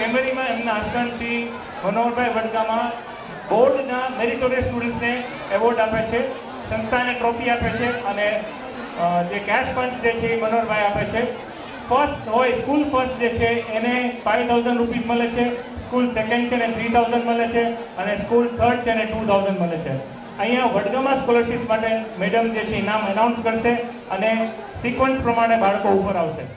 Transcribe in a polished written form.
મેમરીમાં એમના હસબન્ડ શ્રી મનોહરભાઈ વડગામા બોર્ડના મેરિટોરિયસ સ્ટુડન્ટ્સને એવોર્ડ આપે છે, સંસ્થાને ટ્રોફી આપે છે અને જે કેશ ફંડ્સ જે છે એ મનોહરભાઈ આપે છે. ફર્સ્ટ હોય સ્કૂલ ફર્સ્ટ જે છે એને 5000 રૂપીસ મળે છે, સ્કૂલ સેકન્ડ છે ને 3000 મળે છે અને સ્કૂલ થર્ડ છે ને 2000 મળે છે. અહીંયા વડગામા સ્કોલરશિપ માટે મેડમ જે છે ઇનામ એનાઉન્સ કરશે અને સિક્વન્સ પ્રમાણે બાળકો ઉપર આવશે.